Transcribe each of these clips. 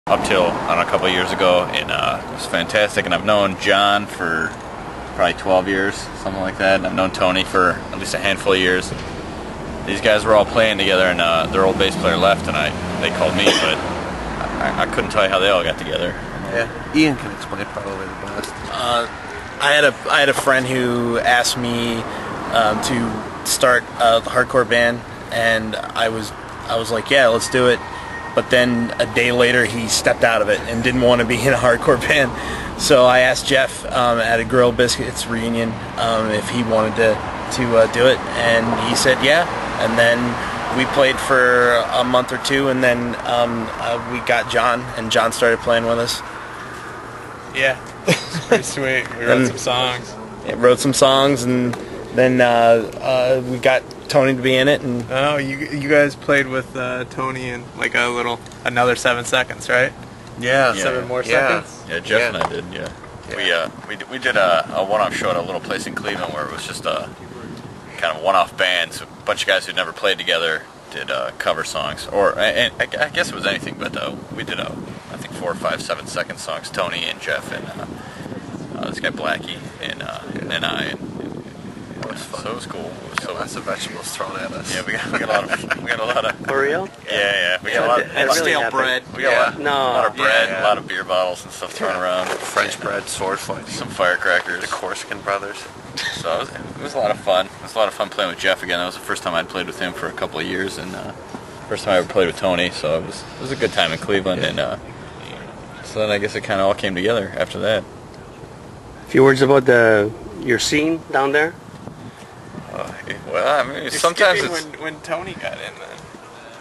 up till a couple of years ago, and it was fantastic. And I've known John for probably 12 years, something like that. And I've known Tony for at least a handful of years. These guys were all playing together, and their old bass player left, and they called me, but I couldn't tell you how they all got together. Yeah, Ian can explain probably the best. I had a friend who asked me to start a hardcore band, and I was like, yeah, let's do it. But then a day later, he stepped out of it and didn't want to be in a hardcore band. So I asked Jeff at a Grill Biscuits reunion if he wanted to do it, and he said yeah. And then we played for a month or two, and then we got John, and John started playing with us. Yeah, it's pretty sweet. We wrote some songs. Yeah, wrote some songs, and then we got Tony to be in it. And oh, you guys played with Tony in like another 7 seconds, right? Yeah, 7 more seconds. Yeah, Jeff and I did. Yeah, we did a one-off show at a little place in Cleveland where it was just a kind of one-off band. So a bunch of guys who'd never played together did cover songs, and I guess it was anything. But we did I think 4 or 5 7-second songs. Tony and Jeff and this guy Blackie and I. It was fun. So it was cool. Lots of vegetables thrown at us. Yeah, we got a lot of. For real? Yeah. We got a lot of stale bread. We got a lot of bread, Yeah. a lot of beer bottles and stuff thrown around. French bread, sword fighting. Some firecrackers. The Corsican brothers. So it was a lot of fun. It was a lot of fun playing with Jeff again. That was the first time I'd played with him for a couple of years, and first time I ever played with Tony. So it was a good time in Cleveland, and so then I guess it kind of all came together after that. A few words about your scene down there. Well, I mean, You're sometimes skipping it's. when Tony got in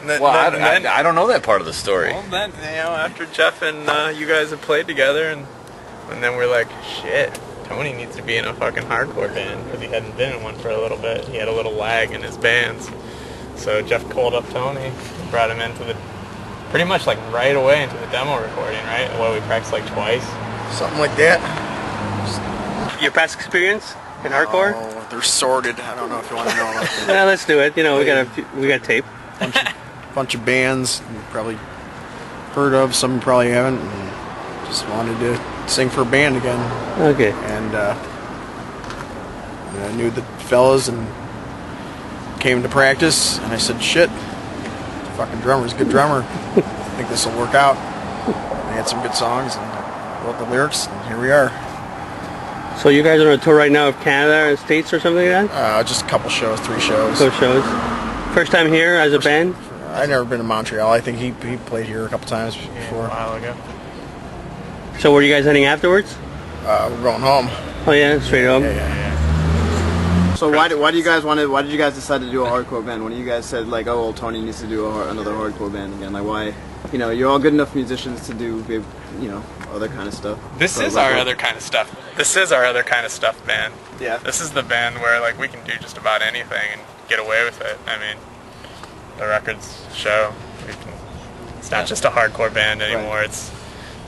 then. Well, I don't know that part of the story. Well, then after Jeff and you guys have played together, and then we're like, shit, Tony needs to be in a fucking hardcore band because he hadn't been in one for a little bit. He had a little lag in his bands, so Jeff called up Tony, brought him into pretty much like right away into the demo recording, right? Well, we practiced like twice. something like that. Your past experience in hardcore? Oh, they're sorted. I don't know if you want to know about that. Yeah, let's do it. We got tape. Bunch of bands you probably heard of, some you probably haven't, and just wanted to sing for a band again. Okay. And I knew the fellas and came to practice, and I said, shit, the fucking drummer's a good drummer. I think this will work out. They had some good songs and wrote the lyrics, and here we are. So you guys are on a tour right now of Canada or States or something like that? Just a couple shows, 3 shows. Those shows. First time here as a band? I've never been to Montreal. I think he played here a couple times A before. while ago. So were you guys heading afterwards? We're going home. Oh yeah, straight home. Yeah. So why did you guys decide to do a hardcore band? When you guys said like, oh well, Tony needs to do another hardcore band again, like why? You know, you're all good enough musicians to do, you know, other kind of stuff. This is our other kind of stuff. This is our other kind of stuff band. Yeah. This is the band where like we can do just about anything and get away with it. I mean, the records show it's not just a hardcore band anymore. Right. It's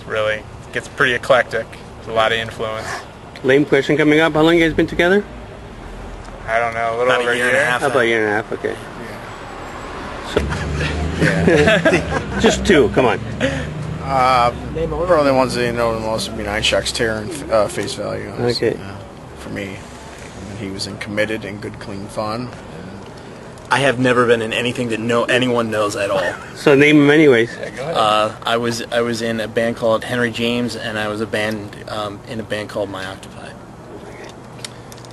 really it gets pretty eclectic. There's a lot of influence. Lame question coming up. How long you guys been together? I don't know, a little About over a year and a half. About a year and a half. Okay. Just 2. Come on. Probably the ones that you know the most would be Nine Shocks Terror and Face Value. Okay. For me, and he was in Committed and Good Clean Fun. I have never been in anything that anyone knows at all. So name them anyways. I was in a band called Henry James, and I was in a band called My Octopi.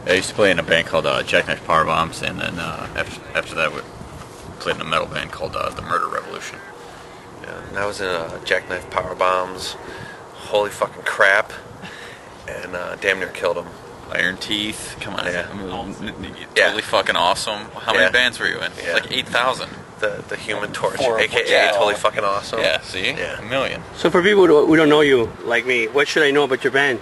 I used to play in a band called Jackknife Power Bombs, and then after that we played in a metal band called The Murder Revolution. Yeah, and I was in Jackknife Power Bombs. Holy fucking crap. And damn near killed him. Iron Teeth, come on, Yeah. totally fucking awesome. How many Yeah. bands were you in? Yeah. Like 8,000. The Human Torch, Four of aka which, yeah. Totally Fucking Awesome. Yeah, see? Yeah. A million. So for people who don't know you, like me, what should I know about your band?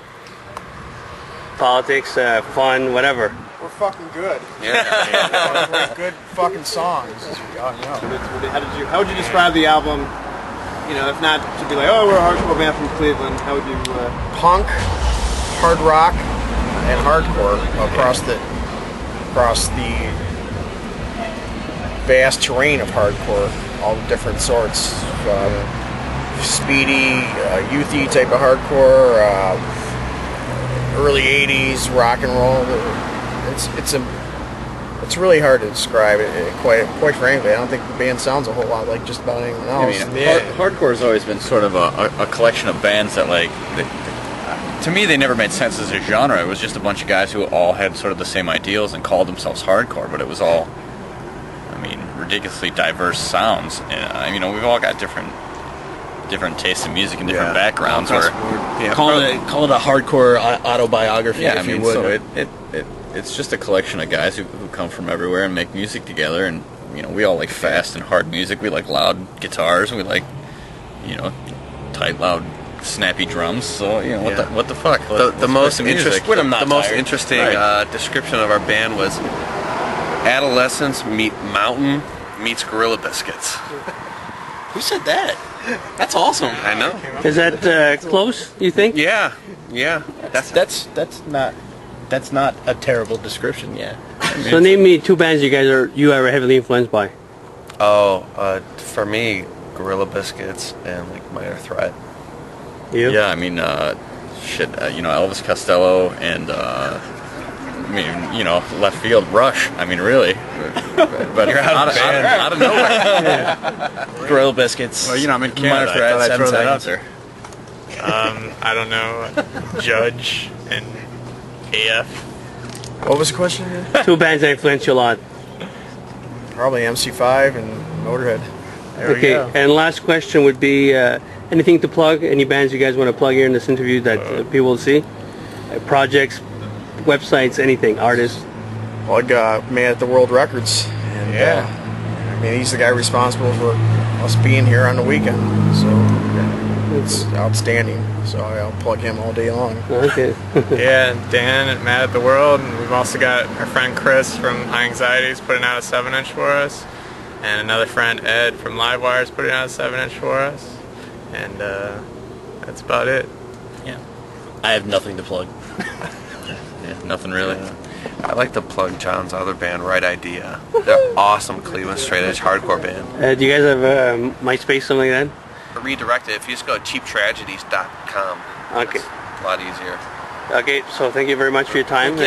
Politics, fun, whatever. We're fucking good. Yeah. We write good fucking songs. How would you describe the album? You know, if not to be like, oh, we're a hardcore band from Cleveland. How would you? Punk, hard rock, and hardcore across the vast terrain of hardcore, all different sorts, speedy, youthy type of hardcore, early '80s rock and roll. It's really hard to describe it. Quite frankly, I don't think the band sounds a whole lot like just about anyone else. I mean, hardcore has always been sort of a collection of bands that, like, to me, they never made sense as a genre. It was just a bunch of guys who all had sort of the same ideals and called themselves hardcore, but it was all, I mean, ridiculously diverse sounds. And, we've all got different tastes in music and different backgrounds. Call it a hardcore autobiography, if you would. So it's just a collection of guys who come from everywhere and make music together. And we all like fast and hard music. We like loud guitars. We like tight, loud, snappy drums. So what the fuck? The most interesting Right. description of our band was adolescents meet mountain meets Gorilla Biscuits. Who said that? That's awesome. I know. Is that close, you think? Yeah. That's not a terrible description. Yeah. So name me 2 bands you are heavily influenced by. For me, Gorilla Biscuits and like Minor Threat. You? Yeah, I mean, Elvis Costello and left field Rush. I mean, really. But You're out of nowhere. Gorilla Biscuits. Well, I'm in Canada. Minor Threat, I thought I'd throw 7 that out seconds. there. I don't know, Judge and AF. What was the question again? 2 bands that influence you a lot. Probably MC5 and Motorhead. There we go. And last question would be anything to plug? Any bands you guys want to plug here in this interview that people will see? Projects, websites, anything, artists? Plug Man at the World Records. And, he's the guy responsible for us being here on the weekend. So it's outstanding. So I'll plug him all day long. Okay. Yeah, Dan at Mad at the World, and we've also got our friend Chris from High Anxieties putting out a 7-inch for us, and another friend Ed from Livewire is putting out a 7-inch for us, and that's about it. Yeah. I have nothing to plug. Nothing really. I like to plug John's other band, Right Idea. They're awesome Cleveland straight edge hardcore band. Do you guys have MySpace, something like that? Redirect it if you just go to cheaptragedies.com. Okay. It's a lot easier. Okay, so thank you very much for your time.